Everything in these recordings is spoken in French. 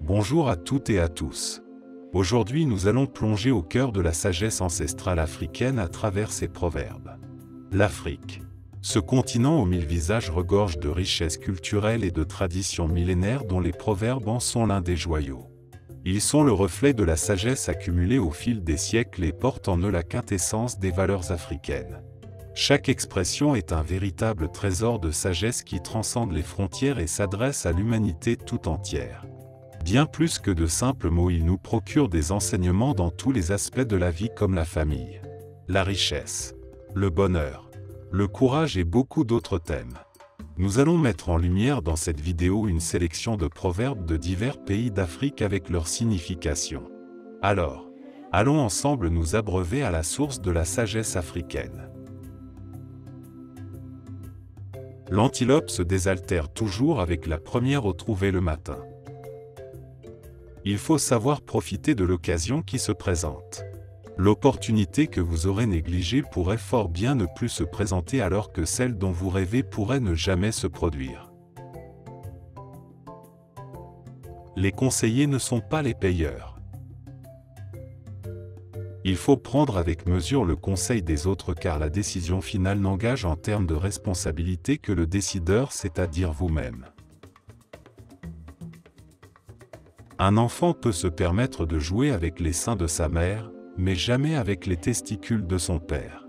Bonjour à toutes et à tous. Aujourd'hui nous allons plonger au cœur de la sagesse ancestrale africaine à travers ses proverbes. L'Afrique. Ce continent aux mille visages regorge de richesses culturelles et de traditions millénaires dont les proverbes en sont l'un des joyaux. Ils sont le reflet de la sagesse accumulée au fil des siècles et portent en eux la quintessence des valeurs africaines. Chaque expression est un véritable trésor de sagesse qui transcende les frontières et s'adresse à l'humanité tout entière. Bien plus que de simples mots, ils nous procurent des enseignements dans tous les aspects de la vie comme la famille, la richesse, le bonheur, le courage et beaucoup d'autres thèmes. Nous allons mettre en lumière dans cette vidéo une sélection de proverbes de divers pays d'Afrique avec leur signification. Alors, allons ensemble nous abreuver à la source de la sagesse africaine. L'antilope se désaltère toujours avec la première eau trouvée le matin. Il faut savoir profiter de l'occasion qui se présente. L'opportunité que vous aurez négligée pourrait fort bien ne plus se présenter alors que celle dont vous rêvez pourrait ne jamais se produire. Les conseillers ne sont pas les payeurs. Il faut prendre avec mesure le conseil des autres car la décision finale n'engage en termes de responsabilité que le décideur, c'est-à-dire vous-même. Un enfant peut se permettre de jouer avec les seins de sa mère, mais jamais avec les testicules de son père.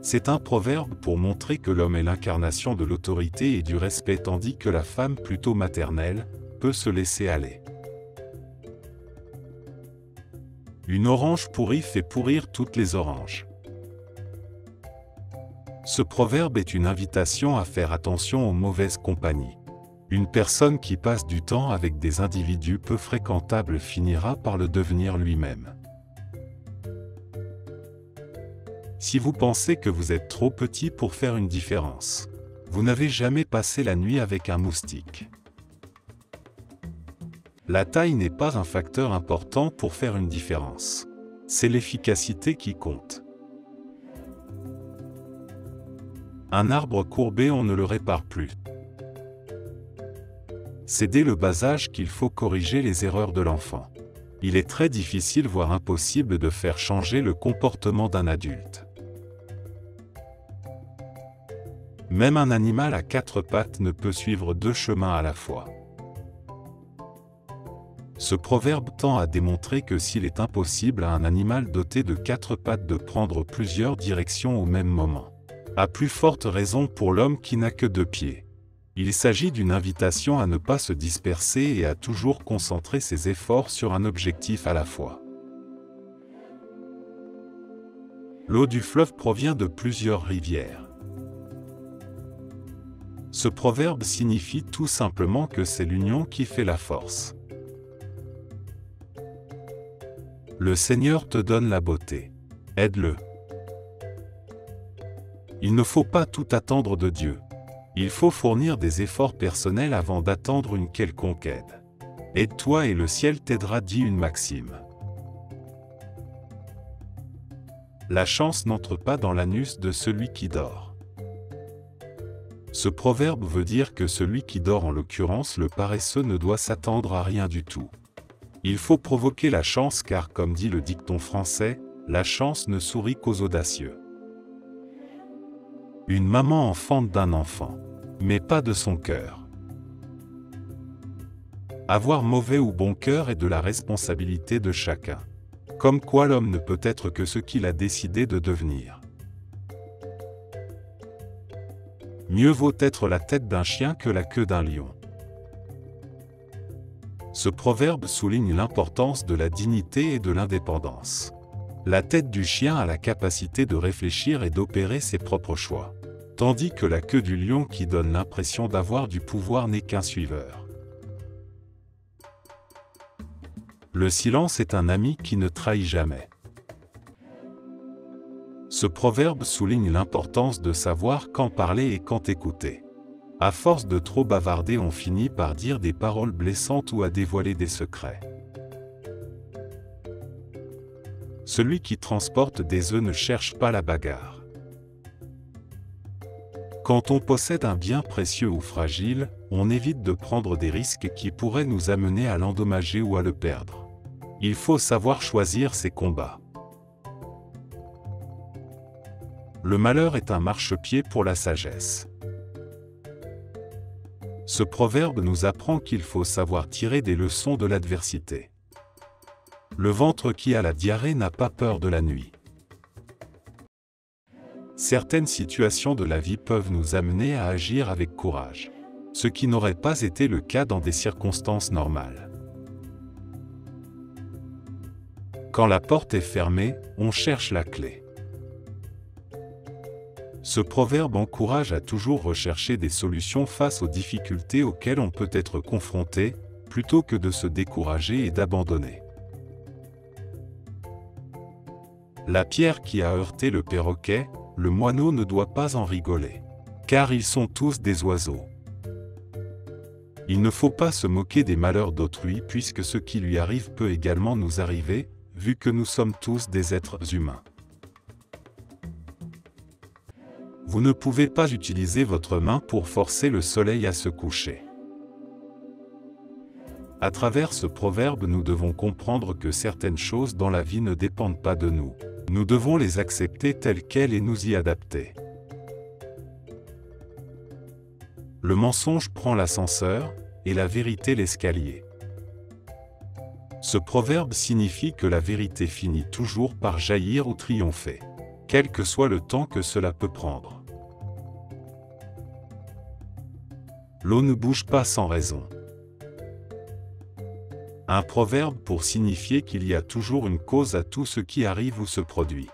C'est un proverbe pour montrer que l'homme est l'incarnation de l'autorité et du respect tandis que la femme, plutôt maternelle, peut se laisser aller. Une orange pourrie fait pourrir toutes les oranges. Ce proverbe est une invitation à faire attention aux mauvaises compagnies. Une personne qui passe du temps avec des individus peu fréquentables finira par le devenir lui-même. Si vous pensez que vous êtes trop petit pour faire une différence, vous n'avez jamais passé la nuit avec un moustique. La taille n'est pas un facteur important pour faire une différence. C'est l'efficacité qui compte. Un arbre courbé, on ne le répare plus. C'est dès le bas âge qu'il faut corriger les erreurs de l'enfant. Il est très difficile, voire impossible, de faire changer le comportement d'un adulte. Même un animal à quatre pattes ne peut suivre deux chemins à la fois. Ce proverbe tend à démontrer que s'il est impossible à un animal doté de quatre pattes de prendre plusieurs directions au même moment, à plus forte raison pour l'homme qui n'a que deux pieds. Il s'agit d'une invitation à ne pas se disperser et à toujours concentrer ses efforts sur un objectif à la fois. L'eau du fleuve provient de plusieurs rivières. Ce proverbe signifie tout simplement que c'est l'union qui fait la force. Le Seigneur te donne la beauté. Aide-le. Il ne faut pas tout attendre de Dieu. Il faut fournir des efforts personnels avant d'attendre une quelconque aide. Aide-toi et le ciel t'aidera, dit une maxime. La chance n'entre pas dans l'anus de celui qui dort. Ce proverbe veut dire que celui qui dort, en l'occurrence le paresseux, ne doit s'attendre à rien du tout. Il faut provoquer la chance car, comme dit le dicton français, la chance ne sourit qu'aux audacieux. Une maman enfante d'un enfant, mais pas de son cœur. Avoir mauvais ou bon cœur est de la responsabilité de chacun. Comme quoi l'homme ne peut être que ce qu'il a décidé de devenir. Mieux vaut être la tête d'un chien que la queue d'un lion. Ce proverbe souligne l'importance de la dignité et de l'indépendance. La tête du chien a la capacité de réfléchir et d'opérer ses propres choix, tandis que la queue du lion, qui donne l'impression d'avoir du pouvoir, n'est qu'un suiveur. Le silence est un ami qui ne trahit jamais. Ce proverbe souligne l'importance de savoir quand parler et quand écouter. À force de trop bavarder, on finit par dire des paroles blessantes ou à dévoiler des secrets. Celui qui transporte des œufs ne cherche pas la bagarre. Quand on possède un bien précieux ou fragile, on évite de prendre des risques qui pourraient nous amener à l'endommager ou à le perdre. Il faut savoir choisir ses combats. Le malheur est un marchepied pour la sagesse. Ce proverbe nous apprend qu'il faut savoir tirer des leçons de l'adversité. Le ventre qui a la diarrhée n'a pas peur de la nuit. Certaines situations de la vie peuvent nous amener à agir avec courage, ce qui n'aurait pas été le cas dans des circonstances normales. Quand la porte est fermée, on cherche la clé. Ce proverbe encourage à toujours rechercher des solutions face aux difficultés auxquelles on peut être confronté, plutôt que de se décourager et d'abandonner. La pierre qui a heurté le perroquet, le moineau ne doit pas en rigoler, car ils sont tous des oiseaux. Il ne faut pas se moquer des malheurs d'autrui puisque ce qui lui arrive peut également nous arriver, vu que nous sommes tous des êtres humains. Vous ne pouvez pas utiliser votre main pour forcer le soleil à se coucher. À travers ce proverbe, nous devons comprendre que certaines choses dans la vie ne dépendent pas de nous. Nous devons les accepter telles quelles et nous y adapter. Le mensonge prend l'ascenseur, et la vérité l'escalier. Ce proverbe signifie que la vérité finit toujours par jaillir ou triompher, quel que soit le temps que cela peut prendre. L'eau ne bouge pas sans raison. Un proverbe pour signifier qu'il y a toujours une cause à tout ce qui arrive ou se produit.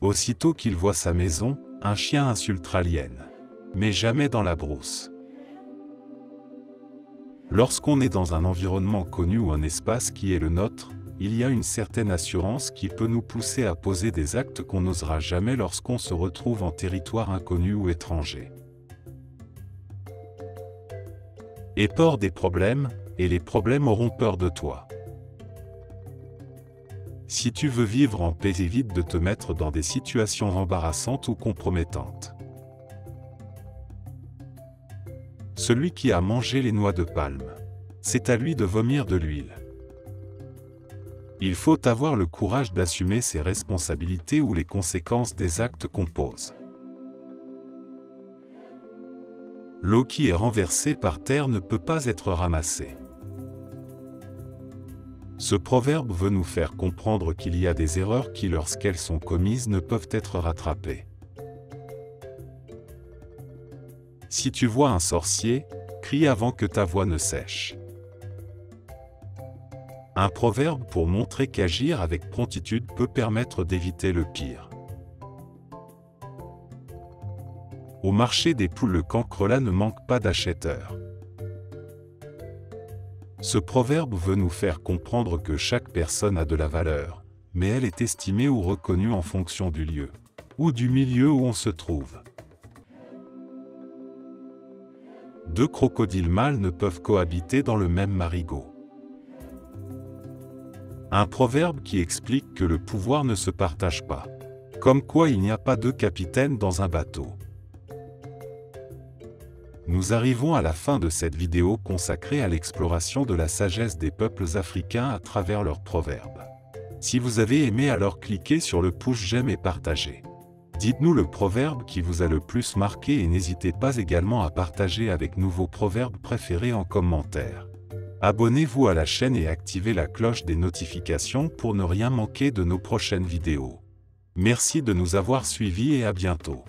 Aussitôt qu'il voit sa maison, un chien insultera l'hyène, mais jamais dans la brousse. Lorsqu'on est dans un environnement connu ou un espace qui est le nôtre, il y a une certaine assurance qui peut nous pousser à poser des actes qu'on n'osera jamais lorsqu'on se retrouve en territoire inconnu ou étranger. Aie peur des problèmes, et les problèmes auront peur de toi. Si tu veux vivre en paix, évite de te mettre dans des situations embarrassantes ou compromettantes. Celui qui a mangé les noix de palme, c'est à lui de vomir de l'huile. Il faut avoir le courage d'assumer ses responsabilités ou les conséquences des actes qu'on pose. L'eau qui est renversée par terre ne peut pas être ramassée. Ce proverbe veut nous faire comprendre qu'il y a des erreurs qui, lorsqu'elles sont commises, ne peuvent être rattrapées. Si tu vois un sorcier, crie avant que ta voix ne sèche. Un proverbe pour montrer qu'agir avec promptitude peut permettre d'éviter le pire. Au marché des poules, le cancrelat ne manque pas d'acheteurs. Ce proverbe veut nous faire comprendre que chaque personne a de la valeur, mais elle est estimée ou reconnue en fonction du lieu, ou du milieu où on se trouve. Deux crocodiles mâles ne peuvent cohabiter dans le même marigot. Un proverbe qui explique que le pouvoir ne se partage pas. Comme quoi il n'y a pas deux capitaines dans un bateau. Nous arrivons à la fin de cette vidéo consacrée à l'exploration de la sagesse des peuples africains à travers leurs proverbes. Si vous avez aimé, alors cliquez sur le pouce j'aime et partagez. Dites-nous le proverbe qui vous a le plus marqué et n'hésitez pas également à partager avec nous vos proverbes préférés en commentaire. Abonnez-vous à la chaîne et activez la cloche des notifications pour ne rien manquer de nos prochaines vidéos. Merci de nous avoir suivis et à bientôt.